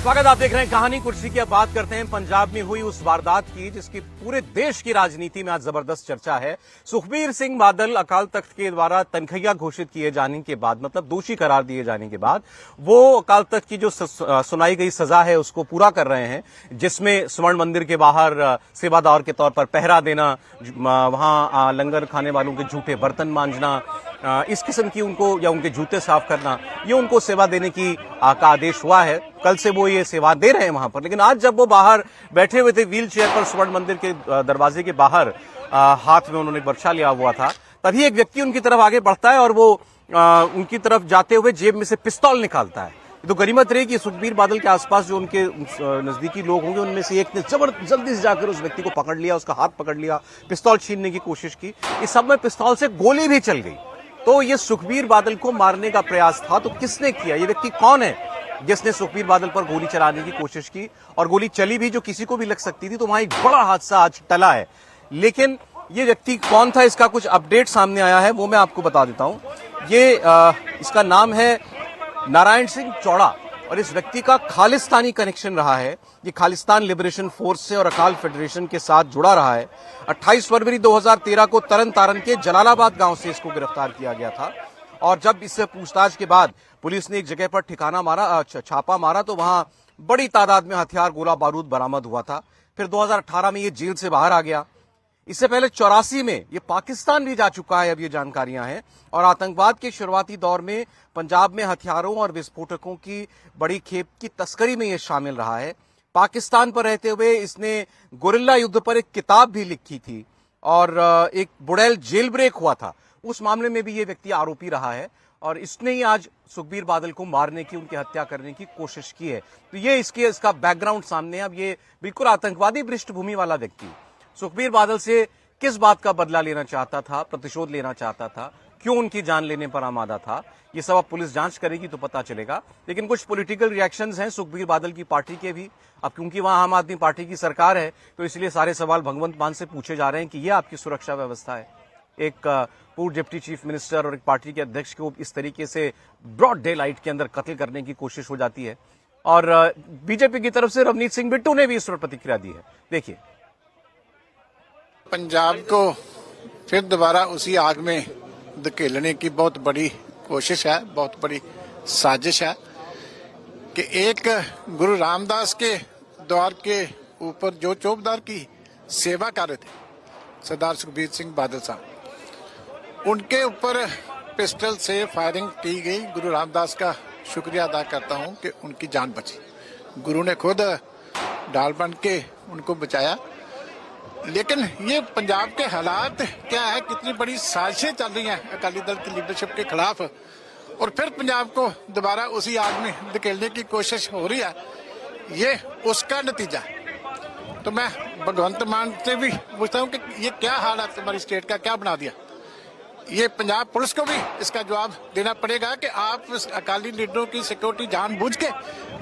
स्वागत, आप देख रहे हैं कहानी कुर्सी की। अब बात करते हैं पंजाब में हुई उस वारदात की जिसकी पूरे देश की राजनीति में आज जबरदस्त चर्चा है। सुखबीर सिंह बादल अकाल तख्त के द्वारा तनखैया घोषित किए जाने के बाद, मतलब दोषी करार दिए जाने के बाद, वो अकाल तख्त की जो सुनाई गई सजा है उसको पूरा कर रहे हैं, जिसमें स्वर्ण मंदिर के बाहर सेवादार के तौर पर पहरा देना, वहां लंगर खाने वालों के झूठे बर्तन मांजना, इस किस्म की उनको या उनके जूते साफ करना, ये उनको सेवा देने की का आदेश हुआ है। कल से वो ये सेवा दे रहे हैं वहां पर। लेकिन आज जब वो बाहर बैठे हुए थे व्हील चेयर पर स्वर्ण मंदिर के दरवाजे के बाहर, हाथ में उन्होंने बर्छा लिया हुआ था, तभी एक व्यक्ति उनकी तरफ आगे बढ़ता है और वो उनकी तरफ जाते हुए जेब में से पिस्तौल निकालता है। तो गनीमत रही कि सुखबीर बादल के आसपास जो उनके नजदीकी लोग होंगे उनमें से एक ने जल्दी से जाकर उस व्यक्ति को पकड़ लिया, उसका हाथ पकड़ लिया, पिस्तौल छीनने की कोशिश की। इस सब में पिस्तौल से गोली भी चल गई। तो ये सुखबीर बादल को मारने का प्रयास था। तो किसने किया? ये व्यक्ति कौन है जिसने सुखबीर बादल पर गोली चलाने की कोशिश की? और गोली चली भी, जो किसी को भी लग सकती थी। तो वहां एक बड़ा हादसा आज टला है। लेकिन ये व्यक्ति कौन था, इसका कुछ अपडेट सामने आया है, वो मैं आपको बता देता हूं। ये इसका नाम है नारायण सिंह चौड़ा और इस व्यक्ति का खालिस्तानी कनेक्शन रहा है। ये खालिस्तान लिबरेशन फोर्स से और अकाल फेडरेशन के साथ जुड़ा रहा है। 28 फरवरी 2013 को तरन तारण के जलालाबाद गांव से इसको गिरफ्तार किया गया था। और जब इससे पूछताछ के बाद पुलिस ने एक जगह पर छापा मारा तो वहां बड़ी तादाद में हथियार, गोला बारूद बरामद हुआ था। फिर 2018 में ये जेल से बाहर आ गया। इससे पहले 84 में ये पाकिस्तान भी जा चुका है, अब ये जानकारियां हैं। और आतंकवाद के शुरुआती दौर में पंजाब में हथियारों और विस्फोटकों की बड़ी खेप की तस्करी में ये शामिल रहा है। पाकिस्तान पर रहते हुए इसने गोरिल्ला युद्ध पर एक किताब भी लिखी थी और एक बुड़ैल जेल ब्रेक हुआ था, उस मामले में भी ये व्यक्ति आरोपी रहा है। और इसने ही आज सुखबीर बादल को मारने की, उनकी हत्या करने की कोशिश की है। तो ये इसका बैकग्राउंड सामने है। अब ये बिल्कुल आतंकवादी पृष्ठभूमि वाला व्यक्ति सुखबीर बादल से किस बात का बदला लेना चाहता था, प्रतिशोध लेना चाहता था, क्यों उनकी जान लेने पर आमादा था, ये सब अब पुलिस जांच करेगी तो पता चलेगा। लेकिन कुछ पॉलिटिकल रिएक्शंस हैं सुखबीर बादल की पार्टी के भी। अब क्योंकि वहां आम आदमी पार्टी की सरकार है तो इसलिए सारे सवाल भगवंत मान से पूछे जा रहे हैं कि ये आपकी सुरक्षा व्यवस्था है। एक पूर्व डिप्टी चीफ मिनिस्टर और एक पार्टी के अध्यक्ष को इस तरीके से ब्रॉड डे लाइट के अंदर कत्ल करने की कोशिश हो जाती है। और बीजेपी की तरफ से रवनीत सिंह बिट्टू ने भी इस पर प्रतिक्रिया दी है। देखिए, पंजाब को फिर दोबारा उसी आग में धकेलने की बहुत बड़ी कोशिश है, बहुत बड़ी साजिश है कि एक गुरु रामदास के द्वार के ऊपर जो चौकीदार की सेवा कर रहे थे सरदार सुखबीर सिंह बादल साहब, उनके ऊपर पिस्टल से फायरिंग की गई। गुरु रामदास का शुक्रिया अदा करता हूं कि उनकी जान बची। गुरु ने खुद ढाल बन के उनको बचाया। लेकिन ये पंजाब के हालात क्या है, कितनी बड़ी साजिशें चल रही हैं अकाली दल की लीडरशिप के खिलाफ, और फिर पंजाब को दोबारा उसी आग में धकेलने की कोशिश हो रही है। ये उसका नतीजा है। तो मैं भगवंत मान से भी पूछता हूँ कि ये क्या हाल है तुम्हारी स्टेट का, क्या बना दिया। ये पंजाब पुलिस को भी इसका जवाब देना पड़ेगा कि आप अकाली लीडरों की सिक्योरिटी जानबूझ के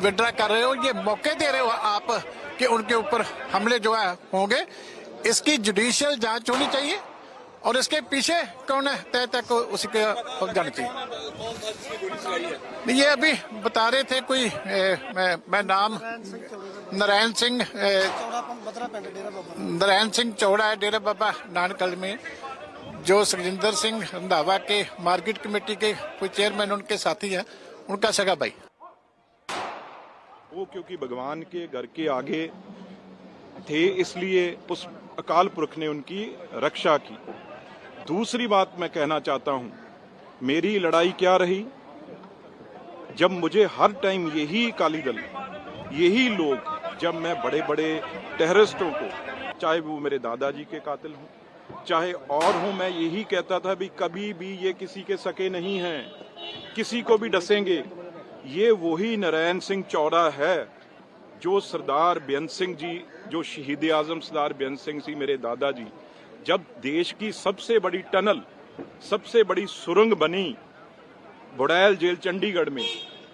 विड्रा कर रहे हो, ये मौके दे रहे हो आप कि उनके ऊपर हमले जो है होंगे। इसकी जुडिशियल जांच होनी चाहिए और इसके पीछे कौन है तय तक को उसी के जाना चाहिए। ये अभी बता रहे थे कोई मैं नाम नारायण सिंह चौड़ा है, डेरा बाबा नानकल में, जो सुखजिंदर सिंह रंधावा के मार्केट कमेटी के कोई चेयरमैन उनके साथी हैं, उनका सगा भाई। वो क्योंकि भगवान के घर के आगे थे, इसलिए उस अकाल पुरख ने उनकी रक्षा की। दूसरी बात मैं कहना चाहता हूं, मेरी लड़ाई क्या रही, जब मुझे हर टाइम यही अकाली दल, यही लोग, जब मैं बड़े बड़े टेररिस्टों को, चाहे वो मेरे दादाजी के कातिल हों, चाहे और हों, मैं यही कहता था भी कभी भी ये किसी के सके नहीं हैं, किसी को भी डसेंगे। ये वही नारायण सिंह चौड़ा है जो सरदार बेअंत सिंह जी, जो शहीद आजम सरदार बेअंत सिंह जी मेरे दादाजी, जब देश की सबसे बड़ी टनल, सबसे बड़ी सुरंग बनी बुड़ैल जेल चंडीगढ़ में,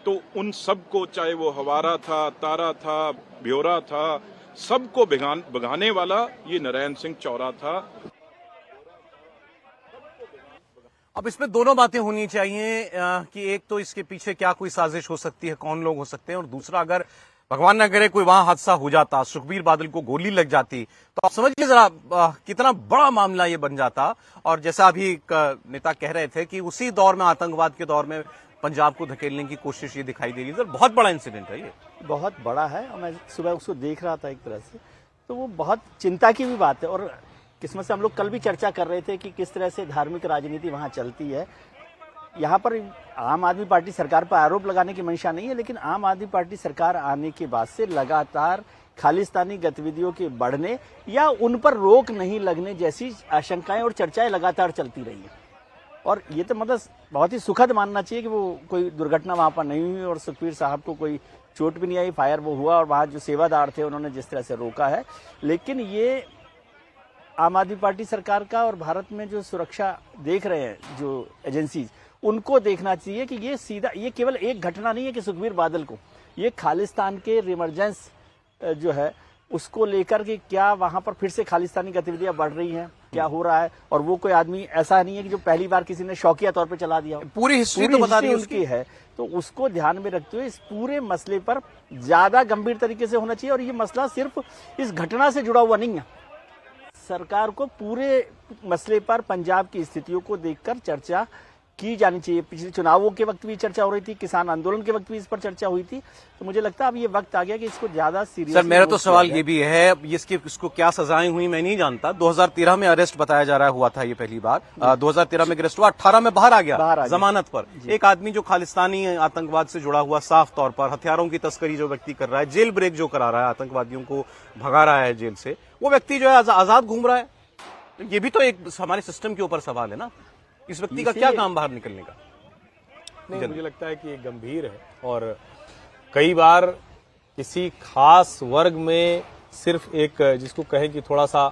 तो उन सबको, चाहे वो हवारा था, तारा था, ब्योरा था, सबको भगाने वाला ये नारायण सिंह चौड़ा था। अब इसमें दोनों बातें होनी चाहिए कि एक तो इसके पीछे क्या कोई साजिश हो सकती है, कौन लोग हो सकते हैं, और दूसरा अगर भगवान न करे कोई वहां हादसा हो जाता, सुखबीर बादल को गोली लग जाती, तो आप समझिए जरा कितना बड़ा मामला ये बन जाता। और जैसा अभी एक नेता कह रहे थे कि उसी दौर में, आतंकवाद के दौर में पंजाब को धकेलने की कोशिश ये दिखाई दे रही है। बहुत बड़ा इंसिडेंट है ये, बहुत बड़ा है। और मैं सुबह उसको देख रहा था एक तरह से, तो वो बहुत चिंता की भी बात है। और किस्मत से हम लोग कल भी चर्चा कर रहे थे कि किस तरह से धार्मिक राजनीति वहां चलती है। यहाँ पर आम आदमी पार्टी सरकार पर आरोप लगाने की मंशा नहीं है, लेकिन आम आदमी पार्टी सरकार आने के बाद से लगातार खालिस्तानी गतिविधियों के बढ़ने या उन पर रोक नहीं लगने जैसी आशंकाएं और चर्चाएं लगातार चलती रही है। और ये तो मतलब बहुत ही सुखद मानना चाहिए कि वो कोई दुर्घटना वहां पर नहीं हुई और सुखबीर साहब को कोई चोट भी नहीं आई, फायर वो हुआ और वहां जो सेवादार थे उन्होंने जिस तरह से रोका है। लेकिन ये आम आदमी पार्टी सरकार का और भारत में जो सुरक्षा देख रहे हैं जो एजेंसीज, उनको देखना चाहिए कि ये सीधा, ये केवल एक घटना नहीं है कि सुखबीर बादल को, ये खालिस्तान के रिमर्जेंस जो है उसको लेकर के क्या वहां पर फिर से खालिस्तानी गतिविधियां बढ़ रही हैं, क्या हो रहा है। और वो कोई आदमी ऐसा नहीं है कि जो पहली बार किसी ने शौकिया तौर पे चला दिया हो, पूरी हिस्ट्री तो बता दी उसकी है। तो उसको ध्यान में रखते हुए इस पूरे मसले पर ज्यादा गंभीर तरीके से होना चाहिए। और ये मसला सिर्फ इस घटना से जुड़ा हुआ नहीं है। सरकार को पूरे मसले पर पंजाब की स्थितियों को देखकर चर्चा की जानी चाहिए। पिछले चुनावों के वक्त भी चर्चा हो रही थी, किसान आंदोलन के वक्त भी इस पर चर्चा हुई थी। तो मुझे लगता है अब ये वक्त आ गया कि इसको ज्यादा सीरियस। सर मेरा तो सवाल ये भी है, इसको क्या सजाएं हुई मैं नहीं जानता। 2013 में अरेस्ट बताया जा रहा हुआ था ये पहली बार, 2013 में अरेस्ट हुआ, 18 में बाहर आ गया जमानत पर। एक आदमी जो खालिस्तानी आतंकवाद से जुड़ा हुआ, साफ तौर पर हथियारों की तस्करी जो व्यक्ति कर रहा है, जेल ब्रेक जो करा रहा है, आतंकवादियों को भगा रहा है जेल से, वो व्यक्ति जो है आजाद घूम रहा है। ये भी तो एक हमारे सिस्टम के ऊपर सवाल है ना, इस व्यक्ति का क्या काम बाहर निकलने का। नहीं, मुझे लगता है कि ये गंभीर है। और कई बार किसी खास वर्ग में सिर्फ एक, जिसको कहें कि थोड़ा सा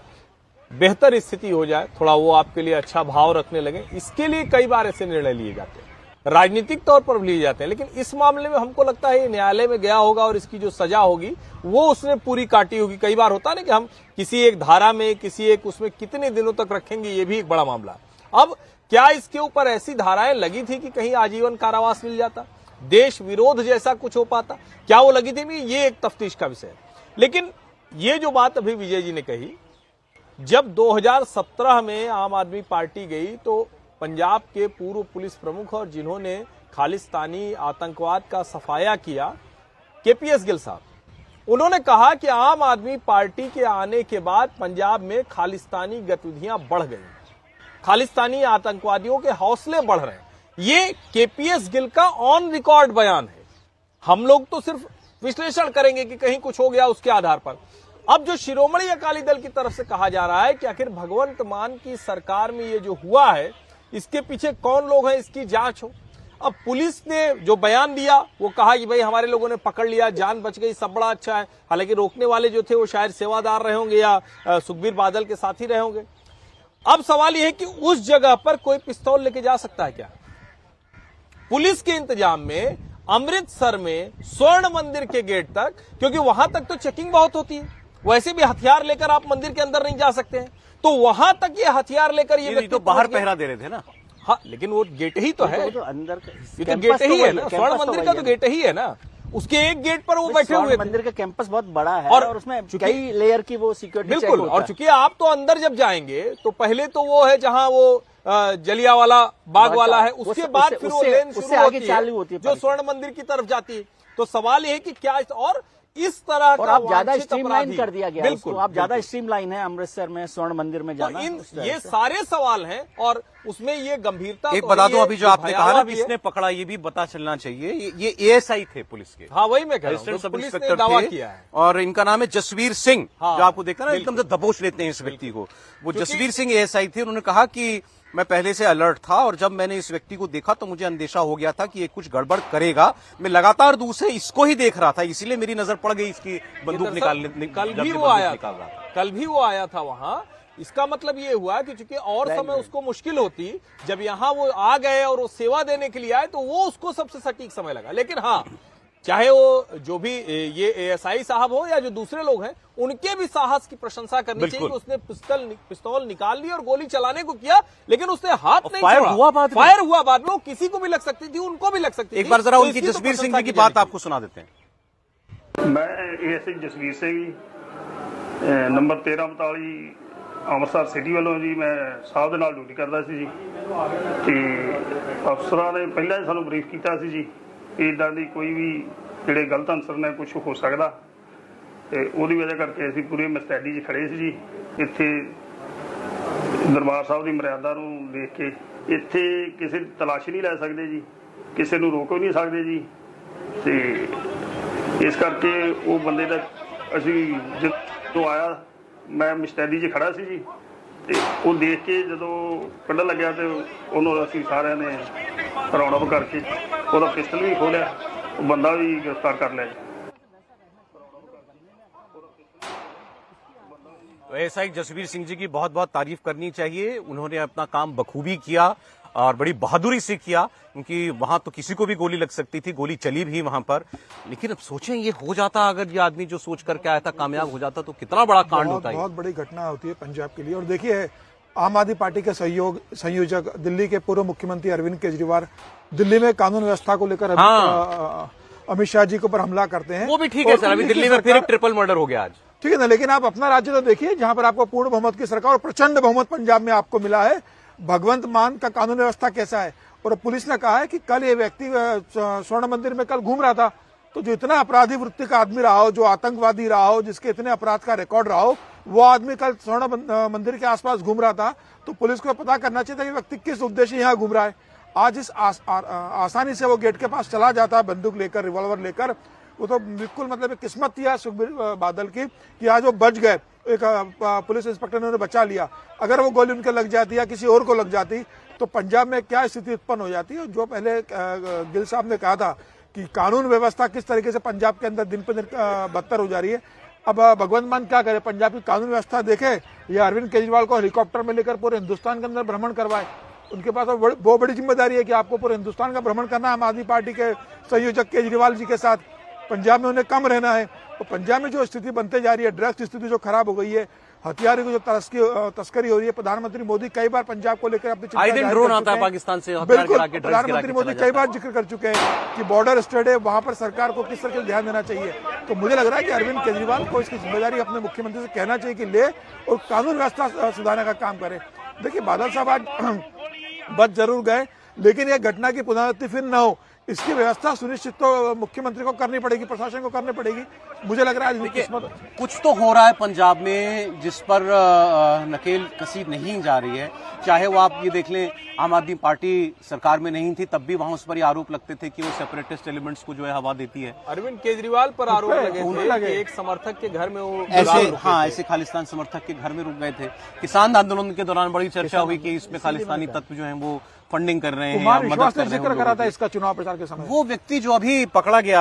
बेहतर स्थिति हो जाए, थोड़ा वो आपके लिए अच्छा भाव रखने लगे, इसके लिए कई बार ऐसे निर्णय लिए जाते हैं, राजनीतिक तौर पर लिए जाते हैं। लेकिन इस मामले में हमको लगता है ये न्यायालय में गया होगा और इसकी जो सजा होगी वो उसने पूरी काटी होगी। कई बार होता है ना कि हम किसी एक धारा में, किसी एक उसमें कितने दिनों तक रखेंगे, ये भी एक बड़ा मामला है। अब क्या इसके ऊपर ऐसी धाराएं लगी थी कि कहीं आजीवन कारावास मिल जाता, देश विरोध जैसा कुछ हो पाता, क्या वो लगी थी? ये एक तफ्तीश का विषय है। लेकिन ये जो बात अभी विजय जी ने कही, जब 2017 में आम आदमी पार्टी गई तो पंजाब के पूर्व पुलिस प्रमुख और जिन्होंने खालिस्तानी आतंकवाद का सफाया किया, केपीएस गिल साहब, उन्होंने कहा कि आम आदमी पार्टी के आने के बाद पंजाब में खालिस्तानी गतिविधियां बढ़ गई, खालिस्तानी आतंकवादियों के हौसले बढ़ रहे हैं। ये केपीएस गिल का ऑन रिकॉर्ड बयान है। हम लोग तो सिर्फ विश्लेषण करेंगे कि कहीं कुछ हो गया उसके आधार पर। अब जो शिरोमणि अकाली दल की तरफ से कहा जा रहा है कि आखिर भगवंत मान की सरकार में ये जो हुआ है, इसके पीछे कौन लोग हैं, इसकी जांच हो। अब पुलिस ने जो बयान दिया वो कहा कि भाई हमारे लोगों ने पकड़ लिया, जान बच गई, सब बड़ा अच्छा है। हालांकि रोकने वाले जो थे वो शायद सेवादार रहे होंगे या सुखबीर बादल के साथी रहे होंगे। अब सवाल यह है कि उस जगह पर कोई पिस्तौल लेके जा सकता है क्या? पुलिस के इंतजाम में अमृतसर में स्वर्ण मंदिर के गेट तक, क्योंकि वहां तक तो चेकिंग बहुत होती है, वैसे भी हथियार लेकर आप मंदिर के अंदर नहीं जा सकते हैं, तो वहां तक ये हथियार लेकर ये तो बाहर पहरा दे रहे थे ना। हाँ, लेकिन वो गेट ही तो है, तो अंदर ये तो गेट ही है ना, स्वर्ण मंदिर का तो गेट ही है ना। उसके एक गेट पर वो बैठे हुए थे। मंदिर का कैंपस बहुत बड़ा है और उसमें कई लेयर की वो सिक्योरिटी बिल्कुल। और चूंकि आप तो अंदर जब जाएंगे तो पहले तो वो है जहां वो जलियावाला बाग वाला है, उसके बाद फिर वो लेन शुरू होती है जो स्वर्ण मंदिर की तरफ जाती है। तो सवाल ये है कि क्या और इस तरह और का आप ज्यादा स्ट्रीमलाइन कर दिया गया, बिल्कुल आप ज्यादा स्ट्रीमलाइन है अमृतसर में स्वर्ण मंदिर में जाना। ये सारे सवाल हैं और उसमें ये गंभीरता। एक बता दूं, अभी जो आपने कहा ना किसने पकड़ा, ये भी पता चलना चाहिए। ये एएसआई थे पुलिस के। हाँ, वही मैं कह रहा हूं, पुलिस ने दावा किया है। और इनका नाम है जसवीर सिंह। जो आपको देखा ना एकदम से दबोच लेते हैं इस व्यक्ति को, वो जसवीर सिंह एएसआई थे। उन्होंने कहा कि मैं पहले से अलर्ट था और जब मैंने इस व्यक्ति को देखा तो मुझे अंदेशा हो गया था कि ये कुछ गड़बड़ करेगा। मैं लगातार दूर से इसको ही देख रहा था, इसीलिए मेरी नजर पड़ गई इसकी बंदूक निकालने। कल भी वो आया था वहां। इसका मतलब ये हुआ कि चूंकि और समय उसको मुश्किल होती, जब यहां वो आ गए और वो सेवा देने के लिए आए तो वो उसको सबसे सटीक समय लगा। लेकिन हाँ, चाहे वो जो भी ये एएसआई साहब हो या जो दूसरे लोग हैं, उनके भी साहस की प्रशंसा करनी चाहिए कि उसने पिस्तौल निकाल ली और गोली चलाने को किया, लेकिन उसने हाथ नहीं छोड़ा। फायर हुआ बाद में, वो किसी को भी लग सकती थी, उनको भी लग सकती थी। एक बार जरा उनकी जसवीर सिंह जी की बात आपको सुना देते हैं। मैं ASI Jasvir Singh ji number 1342 Amritsar city ਵੱਲੋਂ ਜੀ ਮੈਂ ਸਾਹਿਬ ਦੇ ਨਾਲ ਡਿਊਟੀ ਕਰਦਾ ਸੀ ਜੀ ਤੇ ਅਫਸਰਾਂ ਨੇ ਪਹਿਲਾਂ ਹੀ ਸਾਨੂੰ ਬਰੀਫ ਕੀਤਾ ਸੀ ਜੀ ਇਦਾਂ ਦੀ ਕੋਈ ਵੀ ਜਿਹੜੇ ਗਲਤ ਅਨਸਰ ਨੇ ਕੁਝ ਹੋ ਸਕਦਾ ਤੇ ਉਹਦੀ ਵਜ੍ਹਾ ਕਰਕੇ ਅਸੀਂ ਪੂਰੀ ਮਸਤੈਦੀ 'ਚ ਖੜੇ ਸੀ ਜੀ ਇੱਥੇ ਦਰਬਾਰ ਸਾਹਿਬ ਦੀ ਮਰਿਆਦਾ ਨੂੰ ਦੇਖ ਕੇ ਇੱਥੇ ਕਿਸੇ ਦੀ ਤਲਾਸ਼ੀ ਨਹੀਂ ਲੈ ਸਕਦੇ ਜੀ ਕਿਸੇ ਨੂੰ ਰੋਕ ਵੀ ਨਹੀਂ ਸਕਦੇ ਜੀ ਤੇ ਇਸ ਕਰਕੇ ਉਹ ਬੰਦੇ ਦਾ ਅਸੀਂ ਜਦੋਂ ਆਇਆ ਮੈਂ ਮਸਤੈਦੀ 'ਚ ਖੜਾ ਸੀ ਜੀ ਤੇ ਉਹ ਦੇਖ ਕੇ ਜਦੋਂ ਕੱਢਣ ਲੱਗਿਆ ਤੇ ਉਹਨੂੰ ਅਸੀਂ ਸਾਰਿਆਂ ਨੇ ਰਾਉਂਡ ਅਪ ਕਰਕੇ ਉਹਦਾ ਪਿਸਟਲ ਵੀ ਖੋਲਿਆ ਉਹ ਬੰਦਾ ਵੀ ਗ੍ਰਿਫਤਾਰ ਕਰ ਲਿਆ ਜੀ तो एएसआई जसवीर सिंह जी की बहुत बहुत तारीफ करनी चाहिए। उन्होंने अपना काम बखूबी किया और बड़ी बहादुरी से किया, क्योंकि वहां तो किसी को भी गोली लग सकती थी, गोली चली भी वहां पर। लेकिन अब सोचें ये हो जाता, अगर ये आदमी जो सोच करके आया था कामयाब हो जाता तो कितना बड़ा कांड होता है। बहुत बड़ी घटना होती है पंजाब के लिए। और देखिए आम आदमी पार्टी के संयोजक दिल्ली के पूर्व मुख्यमंत्री अरविंद केजरीवाल दिल्ली में कानून व्यवस्था को लेकर अमित शाह जी के ऊपर हमला करते हैं। वो भी ठीक है सर, अभी दिल्ली में फिर एक ट्रिपल मर्डर हो गया आज, ठीक है ना। लेकिन आप अपना राज्य तो देखिए जहां पर आपको पूर्ण बहुमत की सरकार और प्रचंड बहुमत पंजाब में आपको मिला है। भगवंत मान का कानून व्यवस्था कैसा है। और पुलिस ने कहा है कि कल ये व्यक्ति स्वर्ण मंदिर में कल घूम रहा था, तो जो इतना अपराधी वृत्ति का आदमी रहा हो, जो आतंकवादी रहा हो, जिसके इतने अपराध का रिकॉर्ड रहा हो, वो आदमी कल स्वर्ण मंदिर के आसपास घूम रहा था। तो पुलिस को पता करना चाहिए था कि व्यक्ति किस उद्देश्य यहाँ घूम रहा है। आज इस आसानी से वो गेट के पास चला जाता है बंदूक लेकर, रिवॉल्वर लेकर। वो तो बिल्कुल मतलब एक किस्मत थी आज सुखबीर बादल की कि आज वो बच गए। एक पुलिस इंस्पेक्टर ने उन्हें बचा लिया। अगर वो गोली उनके लग जाती या किसी और को लग जाती तो पंजाब में क्या स्थिति उत्पन्न हो जाती है। जो पहले गिल साहब ने कहा था कि कानून व्यवस्था किस तरीके से पंजाब के अंदर दिन पर दिन बदतर हो जा रही है। अब भगवंत मान क्या करे, पंजाब की कानून व्यवस्था देखे या अरविंद केजरीवाल को हेलीकॉप्टर में लेकर पूरे हिंदुस्तान के अंदर भ्रमण करवाए। उनके पास बहुत बड़ी जिम्मेदारी है कि आपको पूरे हिंदुस्तान का भ्रमण करना है। आम आदमी पार्टी के संयोजक केजरीवाल जी के साथ पंजाब में उन्हें कम रहना है। तो पंजाब में जो स्थिति बनते जा रही है, ड्रग्स की स्थिति जो खराब हो गई है, हथियारों की जो तस्करी हो रही है, प्रधानमंत्री मोदी कई बार पंजाब को लेकर अपनी चिंता जाहिर ड्रोन कर आता चुके है हैं। पाकिस्तान से, बिल्कुल, प्रधानमंत्री मोदी कई बार जिक्र कर चुके हैं कि बॉर्डर स्टेट है, वहां पर सरकार को किस तरह से ध्यान देना चाहिए। तो मुझे लग रहा है कि अरविंद केजरीवाल को इसकी जिम्मेदारी अपने मुख्यमंत्री से कहना चाहिए कि ले और कानून व्यवस्था सुधारने का काम करे। देखिए बादल साहब आज बच जरूर गए, लेकिन यह घटना की पुनरावृत्ति फिर न हो, इसकी व्यवस्था सुनिश्चित तो मुख्यमंत्री को करनी पड़ेगी, प्रशासन को करनी पड़ेगी। मुझे लग रहा है किस्मत कुछ तो हो रहा है पंजाब में जिस पर नकेल कसी नहीं जा रही है। चाहे वो आप ये देख लें, आम आदमी पार्टी सरकार में नहीं थी तब भी वहां उस पर ये आरोप लगते थे कि वो सेपरेटिस्ट एलिमेंट्स को जो है हवा देती है। अरविंद केजरीवाल पर आरोप लगे थे कि एक समर्थक के घर में वो ऐसे खालिस्तान समर्थक के घर में रुक गए थे। किसान आंदोलन के दौरान बड़ी चर्चा हुई कि इसमें खालिस्तानी तत्व जो है वो फंडिंग कर रहे हैं, मदद कर रहे हैं। करा था इसका चुनाव प्रचार के समय वो व्यक्ति जो अभी पकड़ा गया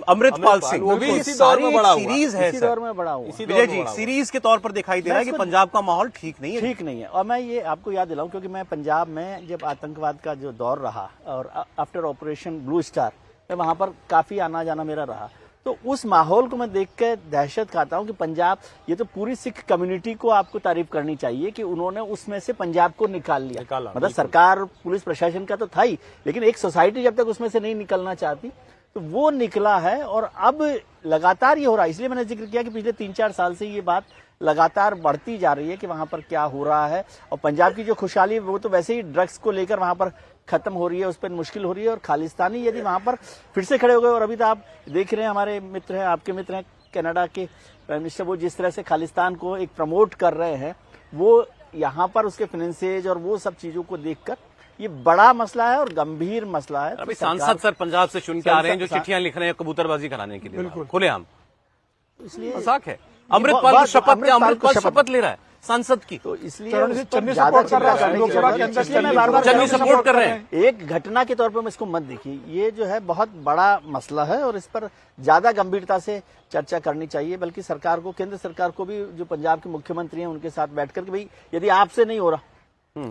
अमृतपाल सिंह, वो भी इसी दौर में बड़ा हुआ, सीरीज है इसी दौर में बड़ा हुआ विजय जी, सीरीज के तौर पर दिखाई दे रहा है कि पंजाब का माहौल ठीक नहीं है। ठीक नहीं है। और मैं ये आपको याद दिलाऊं क्योंकि मैं पंजाब में जब आतंकवाद का जो दौर रहा और आफ्टर ऑपरेशन ब्लू स्टार मैं वहां पर काफी आना जाना मेरा रहा, तो उस माहौल को मैं देख के दहशत खाता हूं कि पंजाब, ये तो पूरी सिख कम्युनिटी को आपको तारीफ करनी चाहिए कि उन्होंने उसमें से पंजाब को निकाल लिया। मतलब सरकार पुलिस प्रशासन का तो था ही, लेकिन एक सोसाइटी जब तक उसमें से नहीं निकलना चाहती तो वो निकला है। और अब लगातार ये हो रहा है, इसलिए मैंने जिक्र किया कि पिछले 3-4 साल से ये बात लगातार बढ़ती जा रही है कि वहां पर क्या हो रहा है। और पंजाब की जो खुशहाली है वो तो वैसे ही ड्रग्स को लेकर वहां पर खत्म हो रही है, उस पर मुश्किल हो रही है। और खालिस्तानी यदि वहां पर फिर से खड़े हो गए, और अभी तो आप देख रहे हैं हमारे मित्र हैं, आपके मित्र हैं कनाडा के प्राइम मिनिस्टर, वो जिस तरह से खालिस्तान को एक प्रमोट कर रहे हैं, वो यहाँ पर उसके फाइनेंसेज और वो सब चीजों को देखकर ये बड़ा मसला है और गंभीर मसला है। अभी सांसद सर पंजाब से चुन के आ रहे हैं जो चिट्ठियां लिख रहे हैं कबूतरबाजी कराने के लिए, खुलेआम। इसलिए मजाक है। अमृतपाल शपथ ले रहा है सांसद की, तो इसलिए चन्नी सपोर्ट कर रहा है, लोकसभा के अंदर चन्नी सपोर्ट कर रहे हैं। एक घटना के तौर पर मैं इसको मत देखिए, ये जो है बहुत बड़ा मसला है और इस पर ज्यादा गंभीरता से चर्चा करनी चाहिए। बल्कि सरकार को, केंद्र सरकार को भी, जो पंजाब के मुख्यमंत्री हैं उनके साथ बैठकर के भाई यदि आपसे नहीं हो रहा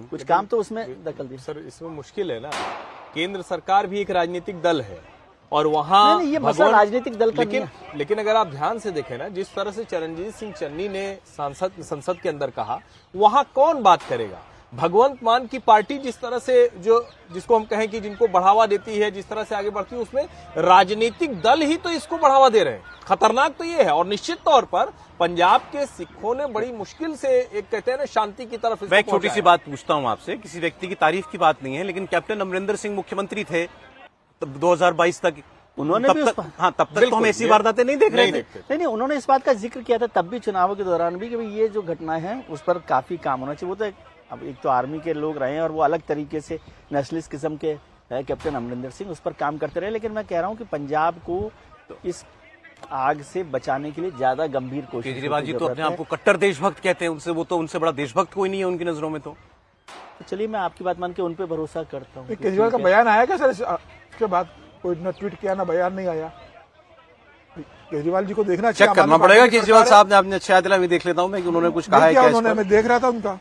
कुछ काम तो उसमें दखल दी। सर इसमें मुश्किल है ना, केंद्र सरकार भी एक राजनीतिक दल है और वहाँ ये मसला राजनीतिक दल का नहीं है। लेकिन अगर आप ध्यान से देखें ना, जिस तरह से चरणजीत सिंह चन्नी ने संसद के अंदर कहा, वहाँ कौन बात करेगा? भगवंत मान की पार्टी जिस तरह से जिसको हम कहें कि जिनको बढ़ावा देती है, जिस तरह से आगे बढ़ती है, उसमें राजनीतिक दल ही तो इसको बढ़ावा दे रहे हैं। खतरनाक तो ये है। और निश्चित तौर पर पंजाब के सिखों ने बड़ी मुश्किल से एक कहते हैं ना शांति की तरफ इसको मैं एक छोटी सी पहुंचाया। बात पूछता हूं आपसे, किसी व्यक्ति की तारीफ की बात नहीं है, लेकिन कैप्टन अमरिंदर सिंह मुख्यमंत्री थे तब 2022 तक, उन्होंने भी हाँ तब तक तो बिल्कुल, हम ऐसी ये वारदातें नहीं देख रहे थे। नहीं, उन्होंने इस बात का जिक्र किया था तब भी चुनावों के दौरान भी कि भाई ये जो घटनाएं हैं उस पर काफी काम होना चाहिए। वो तो अब एक तो आर्मी के लोग रहे हैं और वो अलग तरीके से नेशनलिस्ट किस्म के है कैप्टन अमरिंदर सिंह, उस पर काम करते रहे। लेकिन मैं कह रहा हूं कि पंजाब को इस आग से बचाने के लिए ज्यादा गंभीर कोशिश केजरीवाल जी तो अपने आप को कट्टर देशभक्त कहते हैं, उनसे बड़ा देशभक्त कोई नहीं है उनकी नजरों में। तो चलिए मैं आपकी बात मान के उन पे भरोसा करता हूँ। केजरीवाल का बयान आया क्या सर इसके बाद? कोई न ट्वीट किया ना बयान नहीं आया। केजरीवाल जी को देखना चाहिए, चेक करना आम आदमी पड़ेगा पार्टी की केजरीवाल सरकार है। साहब ने। आपने अच्छा दिला, मैं देख लेता हूं मैं कि उन्होंने कुछ कहा है क्या क्या इस उन्होंने? पर? मैं देख रहा था उनका।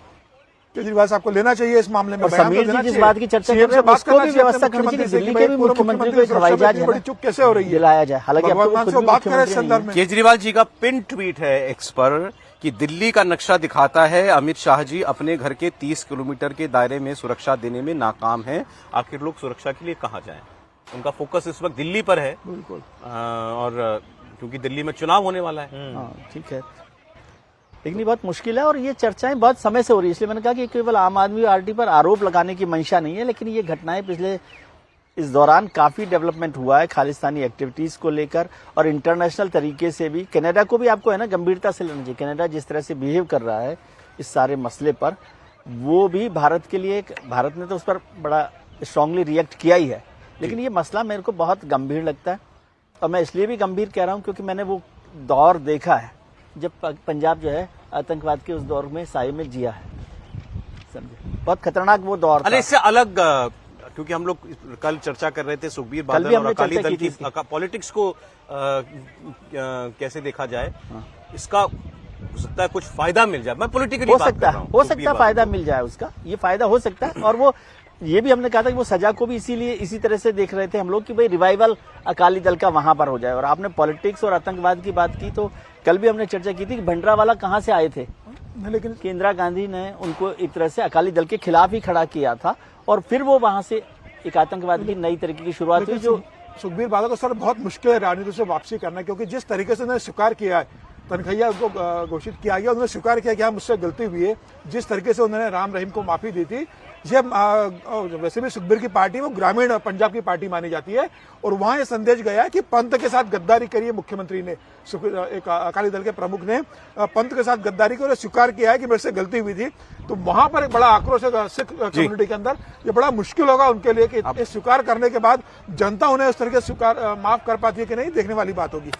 केजरीवाल साहब को लेना चाहिए इस मामले में और बयान तो समीर जी देना जिस चाहिए। बात की चर्चा CM कर रहे से हैं बात उसको करना भी चाहिए व्यवस्था अपने करनी चाहिए। मुख्यमंत्री से दिल्ली कि के भाई भी पूर्व मुख्यमंत्री को एक सुरक्षा हवाई जहाज की है बड़ी ना, चुप कैसे हो रही है? दिलाया जाए। हालांकि अब तो भगवान खुद से भी बात करें इस मुख्यमंत्री नहीं संदर्भ है। में। केजरीवाल जी का पिन ट्वीट है एक्स पर कि दिल्ली का नक्शा दिखाता है अमित शाह जी अपने घर के 30 किलोमीटर के दायरे में सुरक्षा देने में नाकाम हैं। आखिर लोग सुरक्षा के लिए कहां जाएं? उनका फोकस इस वक्त दिल्ली पर है। बिल्कुल। और क्योंकि दिल्ली में चुनाव होने वाला है। हाँ ठीक है, लेकिन ये बहुत मुश्किल है और ये चर्चाएं बहुत समय से हो रही है। इसलिए मैंने कहा कि केवल आम आदमी पार्टी पर आरोप लगाने की मंशा नहीं है, लेकिन ये घटनाएं पिछले इस दौरान काफी डेवलपमेंट हुआ है खालिस्तानी एक्टिविटीज को लेकर और इंटरनेशनल तरीके से भी। कनाडा को भी आपको है ना गंभीरता से लेना चाहिए। कनाडा जिस तरह से बिहेव कर रहा है इस सारे मसले पर, वो भी भारत के लिए भारत ने तो उस पर बड़ा स्ट्रांगली रिएक्ट किया ही है। लेकिन ये मसला मेरे को बहुत गंभीर लगता है और मैं इसलिए भी गंभीर कह रहा हूं क्योंकि मैंने वो दौर देखा है जब पंजाब जो है आतंकवाद के उस दौर में साए में जिया है। समझे, बहुत खतरनाक वो दौर था। अरे इससे अलग, क्योंकि हम लोग कल चर्चा कर रहे थे सुखबीर भी बादल और हमने अकाली चर्चा दल की की थी पॉलिटिक्स को कैसे देखा जाए। इसका हो सकता है कुछ फायदा मिल जाए। मैं पॉलिटिकली हो बात सकता कर रहा है, हूं, हो सुखबीर सकता है बादल। फायदा मिल जाए उसका, ये फायदा हो सकता है। और वो ये भी हमने कहा था कि वो सजा को भी इसीलिए इसी तरह से देख रहे थे हम लोग कि भाई रिवाइवल अकाली दल का वहां पर हो जाए। और आपने पॉलिटिक्स और आतंकवाद की बात की तो कल भी हमने चर्चा की थी कि भंडरावाला कहां से आए थे, लेकिन कि इंदिरा गांधी ने उनको एक तरह से अकाली दल के खिलाफ ही खड़ा किया था और फिर वो वहां से एक आतंकवाद की नई तरीके की शुरुआत हुई। जो सुखबीर बादल को सर बहुत मुश्किल है राजनीति से वापसी करना, क्योंकि जिस तरीके से उन्होंने स्वीकार किया है, तनखैया उनको घोषित किया गया, उन्होंने स्वीकार किया कि हाँ मुझसे गलती हुई है। जिस तरीके से उन्होंने राम रहीम को माफी दी थी, ये वैसे भी सुखबीर की पार्टी वो ग्रामीण पंजाब की पार्टी मानी जाती है और वहां ये संदेश गया है कि पंत के साथ गद्दारी करी है। मुख्यमंत्री ने, एक अकाली दल के प्रमुख ने पंत के साथ गद्दारी की और स्वीकार किया है कि मेरे से गलती हुई थी। तो वहां पर एक बड़ा आक्रोश है सिख कम्युनिटी के अंदर। ये बड़ा मुश्किल होगा उनके लिए कि स्वीकार करने के बाद जनता उन्हें उस तरीके से स्वीकार माफ कर पाती है कि नहीं, देखने वाली बात होगी।